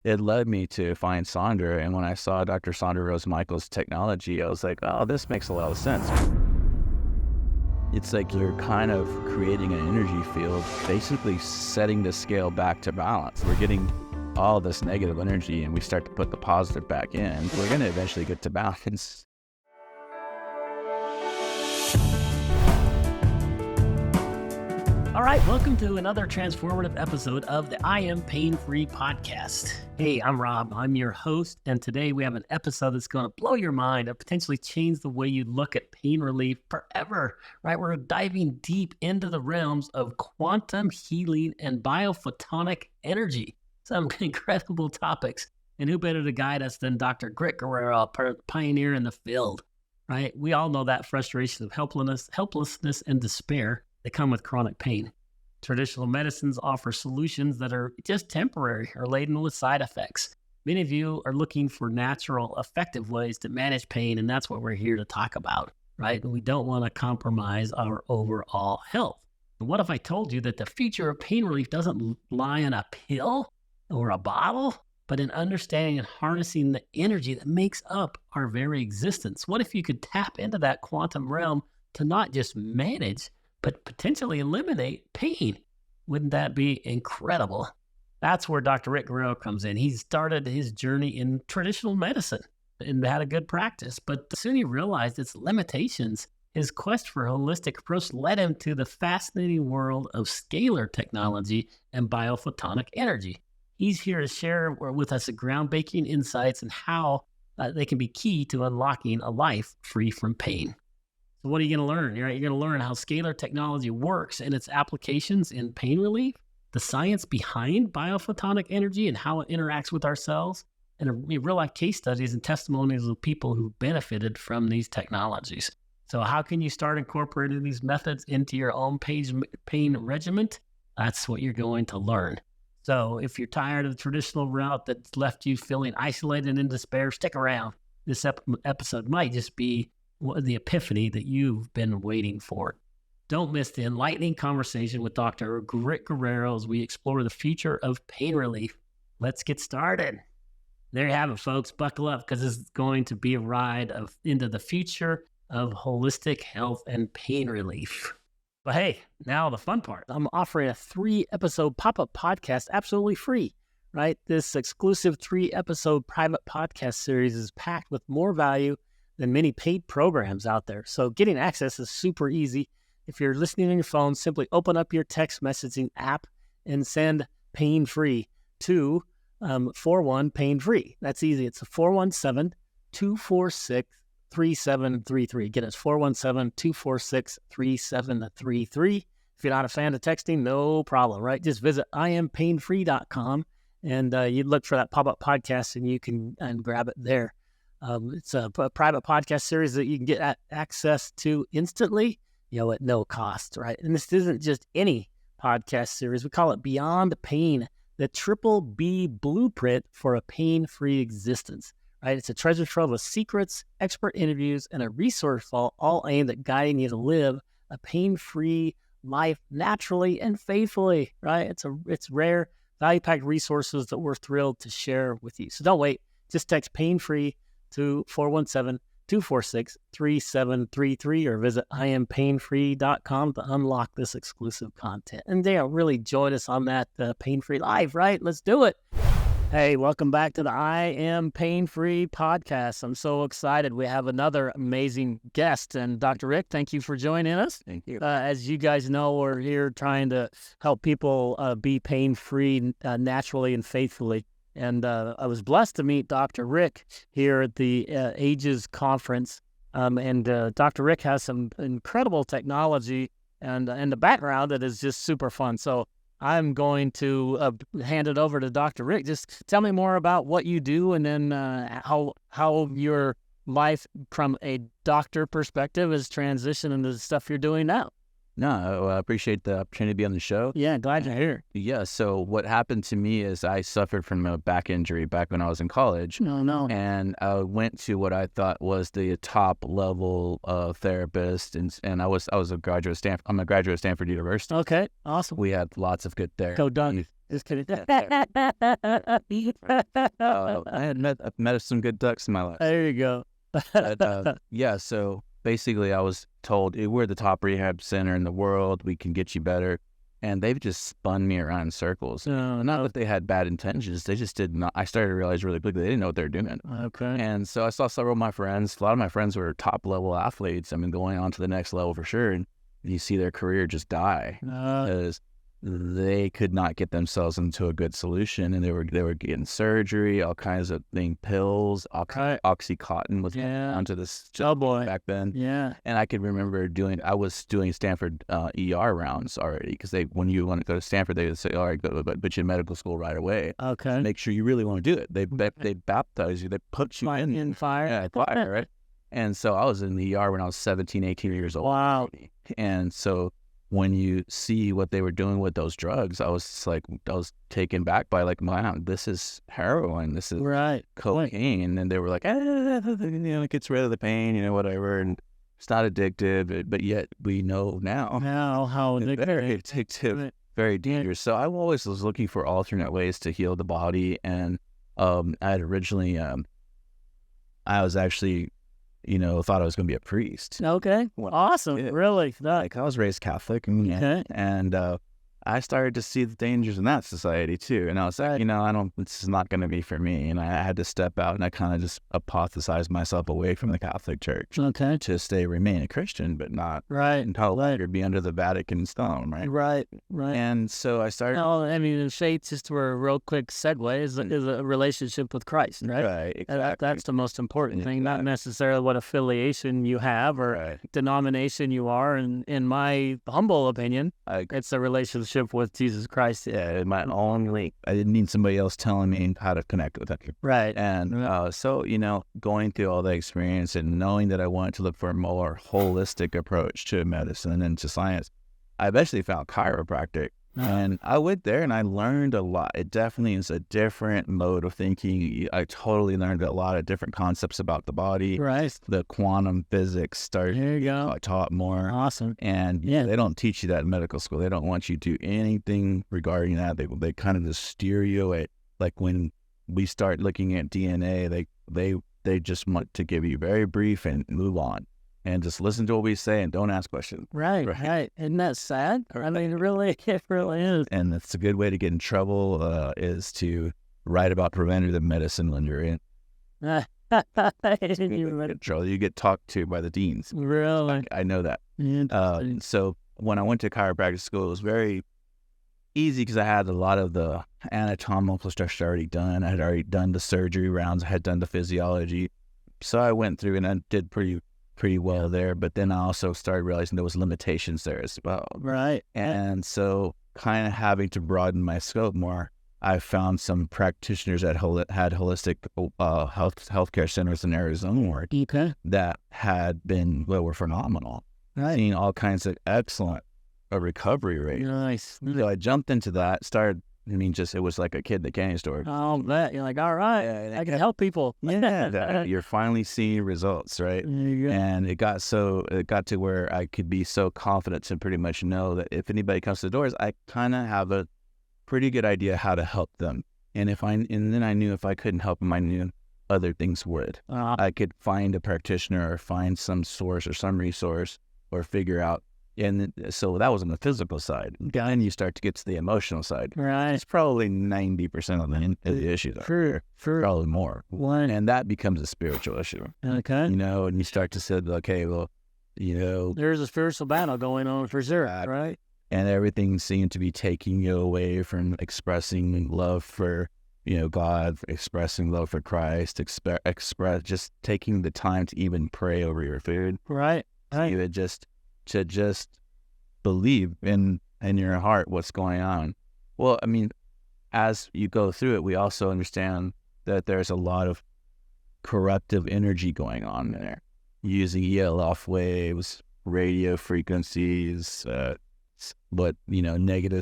it led me to find Sandra. And when I saw Dr. Sandra Rose Michael's technology, I was like, oh, this makes a lot of sense. It's like you're kind of creating an energy field, basically setting the scale back to balance. We're getting all this negative energy and we start to put the positive back in. We're going to eventually get to balance. All right, welcome to another transformative episode of the I Am Pain-Free podcast. Hey, I'm Rob. I'm your host, and today we have an episode that's going to blow your mind and potentially change the way you look at pain relief forever, right? We're diving deep into the realms of quantum healing and Bio-Photonic energy. Some incredible topics. And who better to guide us than Dr. Guerrero, a pioneer in the field, right? We all know that frustration of helplessness and despair that come with chronic pain. Traditional medicines offer solutions that are just temporary or laden with side effects. Many of you are looking for natural, effective ways to manage pain, and that's what we're here to talk about, right? We don't want to compromise our overall health. And what if I told you that the future of pain relief doesn't lie in a pill or a bottle, but in understanding and harnessing the energy that makes up our very existence? What if you could tap into that quantum realm to not just manage, but potentially eliminate pain? Wouldn't that be incredible? That's where Dr. Rick Guerrero comes in. He started his journey in traditional medicine and had a good practice, but soon he realized its limitations. His quest for a holistic approach led him to the fascinating world of scalar technology and biophotonic energy. He's here to share with us groundbreaking insights and how they can be key to unlocking a life free from pain. So what are you going to learn? You're going to learn how scalar technology works and its applications in pain relief, the science behind biophotonic energy and how it interacts with our cells, and real-life case studies and testimonials of people who benefited from these technologies. So how can you start incorporating these methods into your own pain regimen? That's what you're going to learn. So if you're tired of the traditional route that's left you feeling isolated and in despair, stick around. This episode might just be the epiphany that you've been waiting for. Don't miss the enlightening conversation with Dr. Rick Guerrero as we explore the future of pain relief. Let's get started. There you have it, folks. Buckle up, because this is going to be a ride into the future of holistic health and pain relief. But hey, now the fun part. I'm offering a 3-episode pop-up podcast absolutely free, right? This exclusive 3-episode private podcast series is packed with more value than many paid programs out there. So getting access is super easy. If you're listening on your phone, simply open up your text messaging app and send pain free to 41-pain-free. That's easy. It's a 417-246-3733. Again, it's 417-246-3733. If you're not a fan of texting, no problem, right? Just visit iampainfree.com and you look for that pop-up podcast and you can grab it there. It's a private podcast series that you can get access to instantly, at no cost, right? And this isn't just any podcast series. We call it Beyond Pain, the Triple B Blueprint for a Pain-Free Existence, right? It's a treasure trove of secrets, expert interviews, and a resource vault, all aimed at guiding you to live a pain-free life naturally and faithfully, right? It's rare, value-packed resources that we're thrilled to share with you. So don't wait. Just text pain-free to 417-246-3733 or visit iampainfree.com to unlock this exclusive content. And Dale, really join us on that pain-free life, right? Let's do it. Hey, welcome back to the I Am Pain-Free podcast. I'm so excited. We have another amazing guest. And Dr. Rick, thank you for joining us. Thank you. As you guys know, we're here trying to help people be pain-free naturally and faithfully. And I was blessed to meet Dr. Rick here at the AGES conference. And Dr. Rick has some incredible technology and the background that is just super fun. So I'm going to hand it over to Dr. Rick. Just tell me more about what you do and then how your life from a doctor perspective has transitioned into the stuff you're doing now. No, I appreciate the opportunity to be on the show. Yeah, glad you're here. Yeah, so what happened to me is I suffered from a back injury back when I was in college. No. And I went to what I thought was the top level therapist, and I was a graduate of Stanford. I'm a graduate of Stanford University. Okay, awesome. We had lots of good there. Go Doug. Just kidding. I've met some good ducks in my life. There you go. But, yeah, so basically I was told, "Hey, we're the top rehab center in the world. We can get you better." And they've just spun me around in circles. Not that they had bad intentions. They just did not. I started to realize really quickly they didn't know what they were doing. Okay. And so I saw several of my friends. A lot of my friends were top level athletes. I mean, going on to the next level for sure. And you see their career just die because they could not get themselves into a good solution, and they were getting surgery, all kinds of things, pills, Oxycontin was onto this back then. Yeah. And I could remember I was doing Stanford ER rounds already, because when you want to go to Stanford, they would say, "All right, put you in medical school right away. Okay. Make sure you really want to do it." They baptize you, they put you in fire. Yeah, fire, right? And so I was in the ER when I was 17, 18 years old. Wow. And so when you see what they were doing with those drugs, I was taken back by like, wow, this is heroin, this is cocaine. And they were like, it gets rid of the pain, whatever. And it's not addictive, but yet we know now how addictive. Very addictive, very dangerous. So I always was looking for alternate ways to heal the body. And I had originally, I was actually, thought I was going to be a priest. Okay. Awesome. Yeah. Really? Like, I was raised Catholic, and I started to see the dangers in that society too. And I was like, this is not going to be for me. And I had to step out, and I kind of just apostatized myself away from the Catholic Church. Okay. To remain a Christian, but not no longer be under the Vatican stone, right? Right. And so I started. No, I mean, faith, just for a real quick segue, is a relationship with Christ, right? Right. Exactly. That's the most important thing, not necessarily what affiliation you have or denomination you are. And in my humble opinion, it's a relationship with Jesus Christ. Yeah, my only. I didn't need somebody else telling me how to connect with him. Right. And so going through all the experience and knowing that I wanted to look for a more holistic approach to medicine and to science, I eventually found chiropractic. And I went there and I learned a lot. It definitely is a different mode of thinking. I totally learned a lot of different concepts about the body. Right. The quantum physics started. There you go. I taught more. Awesome. And they don't teach you that in medical school. They don't want you to do anything regarding that. They kind of just steer you away. Like when we start looking at DNA, they just want to give you very brief and move on. And just listen to what we say and don't ask questions. Right. Isn't that sad? I mean, it really is. And that's a good way to get in trouble is to write about preventative medicine when you're in trouble. You get talked to by the deans. Really? I know that. So when I went to chiropractic school, it was very easy because I had a lot of the anatomical stuff already done. I had already done the surgery rounds. I had done the physiology. So I went through and I did pretty well there, but then I also started realizing there was limitations there as well. Right. And so kind of having to broaden my scope more, I found some practitioners that had holistic healthcare centers in Arizona that were phenomenal. Right. Seeing all kinds of excellent recovery rates. Nice. So I jumped into that, it was like a kid in the candy store. I'll bet. You're like, all right, I can help people. Yeah, you're finally seeing results, right? And it got to where I could be so confident to pretty much know that if anybody comes to the doors, I kind of have a pretty good idea how to help them. And then I knew if I couldn't help them, I knew other things would. I could find a practitioner or find some source or some resource or figure out. And so that was on the physical side. Then you start to get to the emotional side. Right. It's probably 90% of the issue. Sure. Probably more. And that becomes a spiritual issue. Okay. And you start to say, okay, well, there's a spiritual battle going on for sure, right? And everything seemed to be taking you away from expressing love for, God, expressing love for Christ, just taking the time to even pray over your food. Right. To just believe in your heart what's going on. Well, I mean, as you go through it, we also understand that there's a lot of corruptive energy going on there, using ELF waves, radio frequencies, negative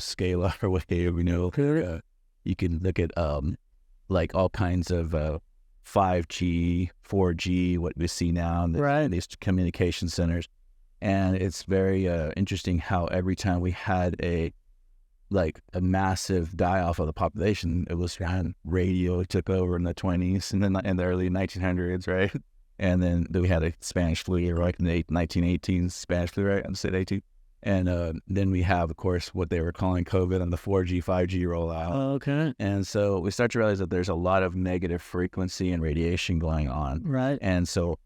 scalar wave, you can look at like all kinds of 5G, 4G, what we see now in these communication centers. And it's very interesting how every time we had a like a massive die-off of the population. It was when radio took over in the 20s and then in the early 1900s, right? And then we had a Spanish flu, right, in the 1918 Spanish flu, right? I'm saying 18. And then we have, of course, what they were calling COVID and the 4G, 5G rollout. Okay. And so we start to realize that there's a lot of negative frequency and radiation going on. Right. And so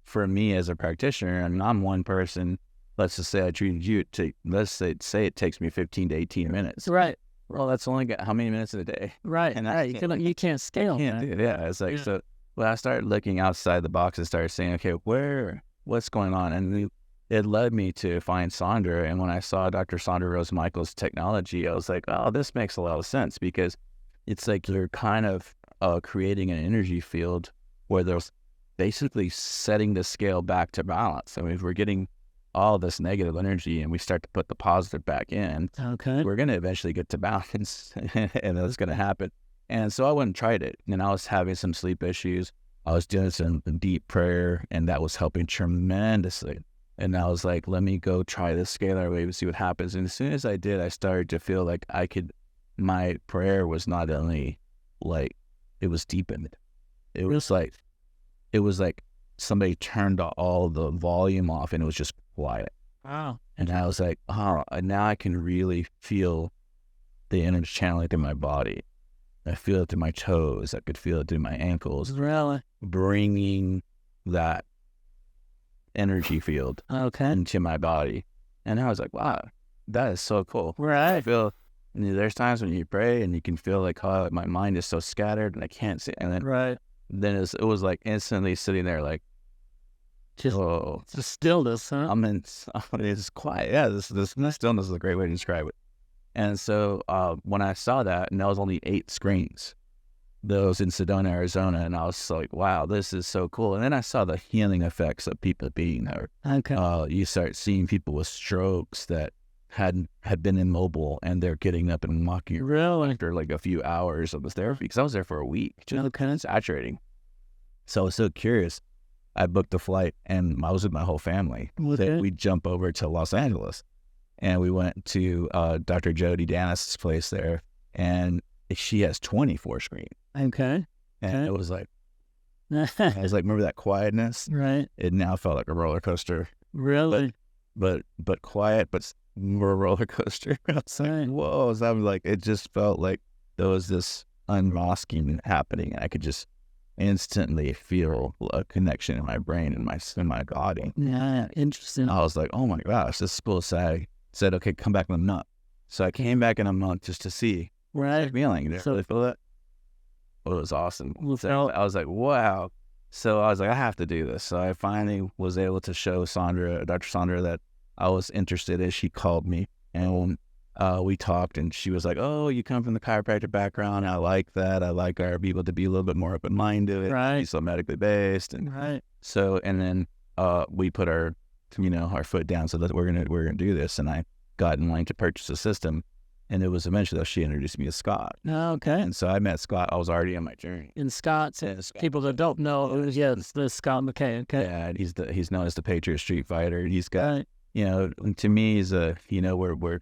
for me as a practitioner, and I'm one person, let's just say I treated you, let's say it takes me 15 to 18 minutes. Right. Well, that's only got how many minutes in a day? Right. And You can't scale that. Yeah, it's like, so well, I started looking outside the box and started saying, okay, what's going on? And it led me to find Sandra. And when I saw Dr. Sandra Rose Michael's technology, I was like, oh, this makes a lot of sense, because it's like you're kind of creating an energy field where there's basically setting the scale back to balance. I mean, if we're getting all this negative energy and we start to put the positive back in, okay, we're going to eventually get to balance and that's going to happen. And so I went and tried it, and I was having some sleep issues. I was doing some deep prayer, and that was helping tremendously. And I was like, let me go try this scalar wave and see what happens. And as soon as I did, I started to feel like my prayer was not only like, it was deepened. It was like somebody turned all the volume off and it was just quiet. Wow. And I was like, oh, now I can really feel the energy channeling through my body. I feel it through my toes. I could feel it through my ankles. Really? Bringing that energy field into my body. And I was like, wow, that is so cool. Right. I feel, there's times when you pray and you can feel like, oh, my mind is so scattered and I can't see. And then it was like instantly sitting there like, just stillness, huh? It's quiet. Yeah, this stillness is a great way to describe it. And so when I saw that, and that was only 8 screens, those in Sedona, Arizona, and I was like, wow, this is so cool. And then I saw the healing effects of people being there. Okay. You start seeing people with strokes that had been immobile, and they're getting up and walking really after like a few hours of the therapy, because I was there for a week. Just saturating. So I was so curious. I booked a flight, and I was with my whole family. We jump over to Los Angeles, and we went to Dr. Jody Danis' place there, and she has 24 screens. Okay. And it was like, remember that quietness? Right. It now felt like a roller coaster. Really? But quiet, but more roller coaster. I was like, whoa. So I was like, it just felt like there was this unmasking happening, and I could just instantly feel a connection in my brain and my body. Yeah, interesting. I was like, oh my gosh, this school said, okay, come back in a month. So I came back in a month just to see. Right. Feeling. Did you really feel that? Well, it was awesome. So I was like, wow. So I was like, I have to do this. So I finally was able to show Dr. Sandra, that I was interested as she called me. And we talked, and she was like, oh, you come from the chiropractic background. I like that. I like our people to be a little bit more open-minded. Right. Be so medically based. And right. So, and then we put our foot down so that we're gonna do this. And I got in line to purchase a system. And it was eventually that she introduced me to Scott. Oh, okay. And so I met Scott. I was already on my journey. And Scott, people that don't know, it's the Scott McKay. Okay. Yeah, he's known as the Patriot Street Fighter. He's got, to me, he's we're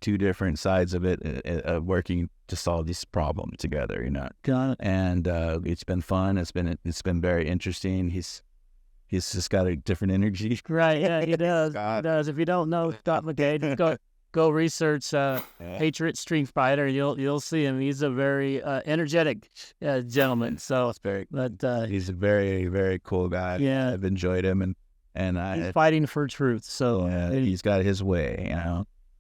two different sides of it, working to solve this problem together. Got it. And it's been fun. It's been very interesting. He's just got a different energy. Right. Yeah, he does. He does. If you don't know Scott McKay, just go research Patriot Street Fighter. You'll see him. He's a very energetic gentleman. So he's a very, very cool guy. Yeah, I've enjoyed him, and he's fighting for truth. So he's got his way,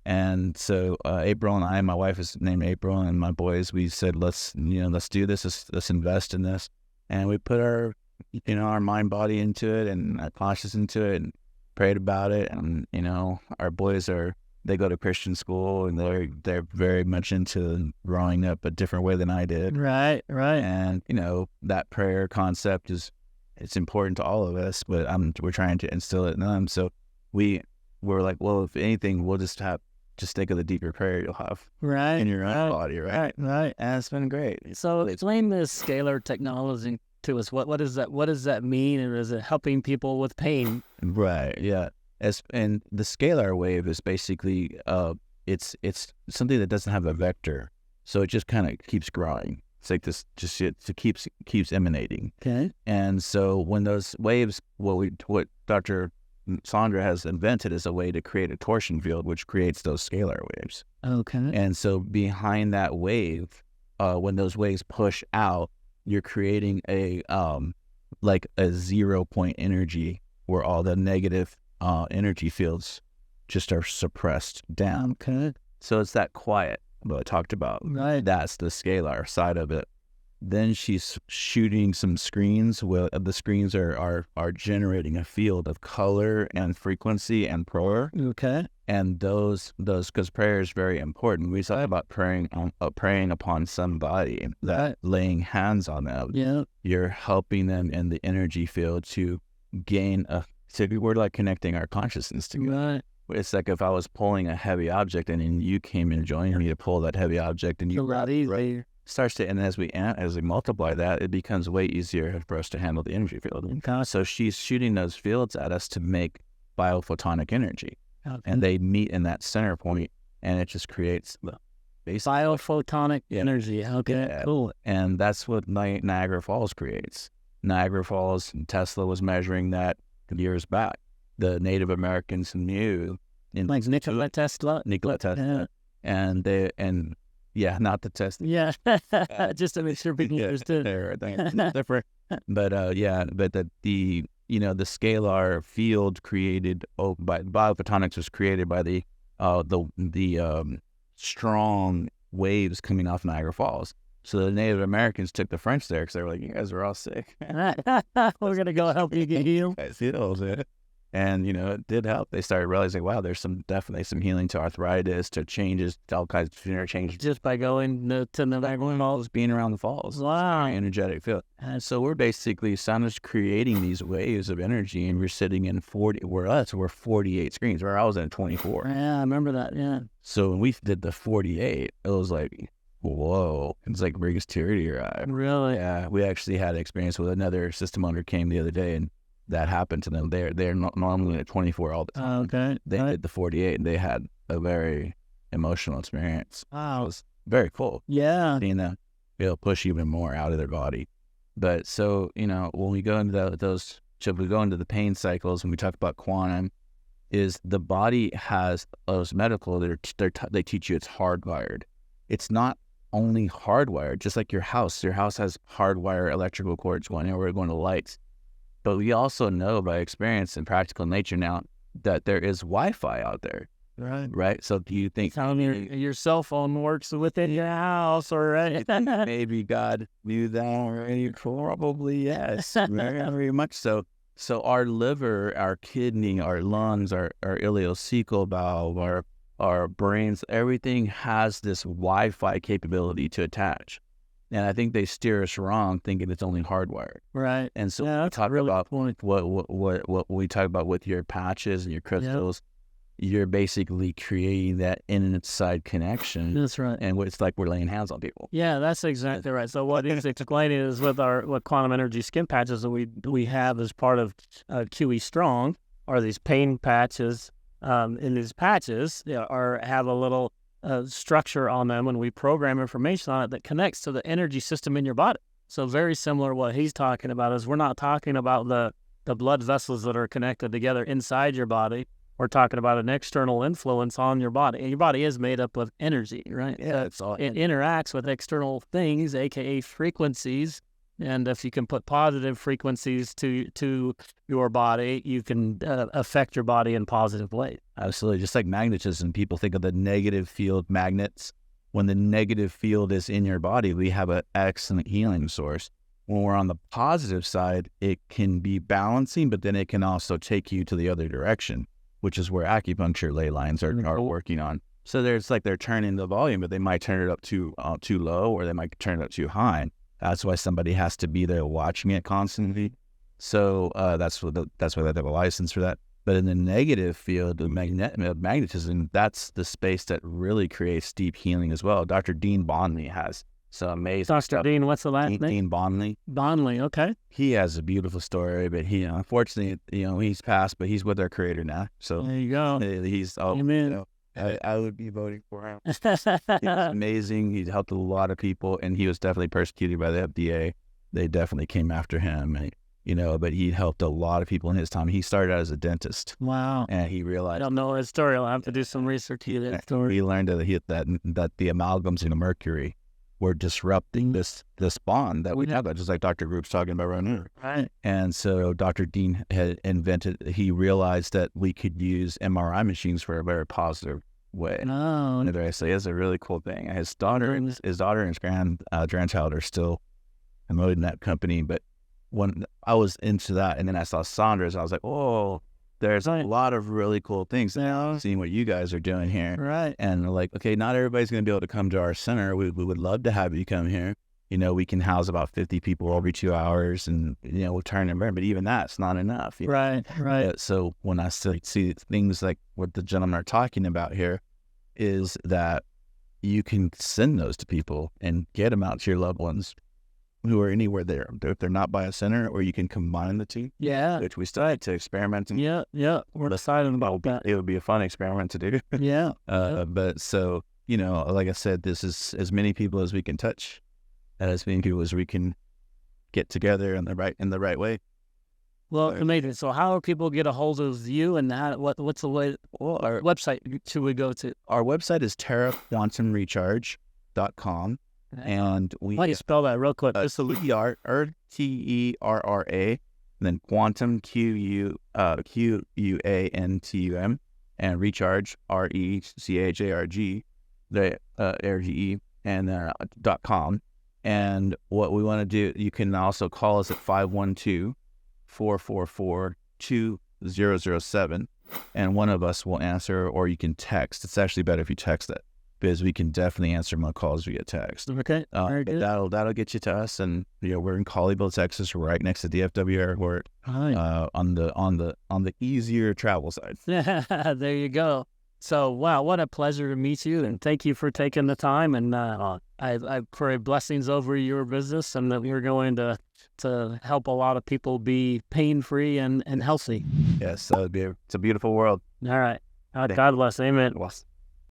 And so April and I, my wife is named April, and my boys, we said let's do this. Let's invest in this, and we put our mind, body into it, and our conscious into it, and prayed about it. And our boys they go to Christian school, and they're very much into growing up a different way than I did. Right. And that prayer concept it's important to all of us, but we're trying to instill it in them. So we're like, well, if anything, we'll just think of the deeper prayer you'll have in your own body, right? Right. And it's been great. So explain this scalar technology to us. What does that mean, and is it helping people with pain? Right. Yeah. And the scalar wave is basically it's something that doesn't have a vector, so it just kind of keeps growing. It's like this, just it keeps emanating. Okay. And so when those waves, what Dr. Sandra has invented is a way to create a torsion field, which creates those scalar waves. Okay. And so behind that wave, when those waves push out, you're creating a like a 0 point energy where all the negative energy fields just are suppressed down. Okay. So it's that quiet that I talked about. Right. That's the scalar side of it. Then she's shooting some screens. Well, the screens are generating a field of color and frequency and prayer. Okay. And those because prayer is very important. We talk about praying upon somebody, that Right. laying hands on them. Yeah. You're helping them in the energy field to gain so we're like connecting our consciousness together. Right. It's like if I was pulling a heavy object and then you came and joined me to pull that heavy object, and It's you a lot easier. starts to, and as we multiply that, it becomes way easier for us to handle the energy field. Okay. So she's shooting those fields at us to make biophotonic energy, Okay. and they meet in that center point, and it just creates the basic. Bio-Photonic Yeah. energy. Okay. Yeah. Cool. And that's what Niagara Falls creates. Niagara Falls, Tesla was measuring that years back. The Native Americans knew Like Nikola Tesla. Nikola Tesla, and not the Tesla. Yeah. Just to make sure people understood. Different. But but the scalar field created by biophotonics was created by the strong waves coming off Niagara Falls. So the Native Americans took the French there because they were like, you guys are all sick. We're gonna go help you get healed. And it did help. They started realizing, wow, there's definitely some healing to arthritis, to changes, to all kinds of interchanges. Just by going to Niagara Falls. Being around the falls. Wow. Very energetic field. And so we're basically creating these waves of energy, and we're sitting in 40. We're 48 screens. Where I was at 24. Yeah, I remember that. Yeah. So when we did the 48, it was like, whoa! It's like brings tear to your eye. Really? Yeah. We actually had an experience with another system owner came the other day, and that happened to them. They're not normally at 24 all the time. Okay. They did the 48, and they had a very emotional experience. Wow. It was very cool. Yeah. Seeing them, it'll push even more out of their body. But so, when we go into we go into the pain cycles, and we talk about quantum, is the body has those medical, they teach you it's hardwired. It's not only hardwired, just like your house. Your house has hardwired electrical cords going everywhere, going to lights. But we also know by experience and practical nature now that there is Wi-Fi out there. Right. So do you think your cell phone works within your house, or right? maybe God knew that already? Probably yes. Very much so. So our liver, our kidney, our lungs, our ileocecal valve, our brains, everything has this Wi-Fi capability to attach. And I think they steer us wrong, thinking it's only hardwired. Right. And so Yeah, we talk really about point. what we talk about with your patches and your crystals. You're basically creating that inside connection. That's right. And it's like we're laying hands on people. Yeah, that's exactly right. So what he's explaining is with what quantum energy skin patches that we have as part of QE Strong are these pain patches. And these patches have a little structure on them, and we program information on it that connects to the energy system in your body. So very similar to what he's talking about is we're not talking about the blood vessels that are connected together inside your body. We're talking about an external influence on your body. And your body is made up of energy, right? Yeah, it's all. It interacts with external things, aka frequencies. And if you can put positive frequencies to your body, you can affect your body in positive ways. Absolutely. Just like magnetism, people think of the negative field magnets. When the negative field is in your body, we have an excellent healing source. When we're on the positive side, it can be balancing, but then it can also take you to the other direction, which is where acupuncture ley lines are working on. So they're turning the volume, but they might turn it up too low, or they might turn it up too high. That's why somebody has to be there watching it constantly. So that's why they have a license for that. But in the negative field of magnetism, that's the space that really creates deep healing as well. Dr. Dean Bonley has some amazing Dr. stuff. Dean, what's the last name? Dean Bonley. Bonley, okay. He has a beautiful story, but he unfortunately, he's passed, but he's with our creator now. So There you go. he's Amen. I would be voting for him. He's amazing. He helped a lot of people, and he was definitely persecuted by the FDA. They definitely came after him, and but he helped a lot of people in his time. He started out as a dentist. Wow. And he I realized don't know his story. I'll have to do some research to that story. he learned that the amalgams in the mercury were disrupting this bond that we have, just like Dr. Group's talking about right now. Right. And so Dr. Dean he realized that we could use MRI machines for a very positive way. No. And it's a really cool thing. His daughter and his grandchild are still promoting that company. But when I was into that, and then I saw Sandra's, I was like, oh, there's a lot of really cool things. Seeing what you guys are doing here. Right. And like, okay, not everybody's going to be able to come to our center. We would love to have you come here. We can house about 50 people every 2 hours, and, we'll turn them in. But even that's not enough. Right. So when I see things like what the gentlemen are talking about here, is that you can send those to people and get them out to your loved ones who are anywhere there, if they're not by a center, or you can combine the two. Yeah. Which we started to experiment. Yeah. We're excited about that. It would be a fun experiment to do. Yeah. But so, like I said, this is as many people as we can touch, and as many people as we can get together in the right way. Well, amazing. So how do people get a hold of you, and what's the way, our website should we go to? Our website is TerraQuantumRecharge.com. And why don't you spell that real quick? TerraTerra, and then quantum, QUANTUM, and recharge, RECHARG, RGE, and .com. And what we want to do, you can also call us at 512-444-2007, and one of us will answer, or you can text. It's actually better if you text it, because we can definitely answer my calls via text. Okay, very good. That'll get you to us, and we're in Colleyville, Texas. We're right next to DFW Airport, on the easier travel side. There you go. So wow, what a pleasure to meet you, and thank you for taking the time. And I pray blessings over your business, and that we're going to help a lot of people be pain-free and healthy. Yes, it's a beautiful world. All right. God bless. Amen.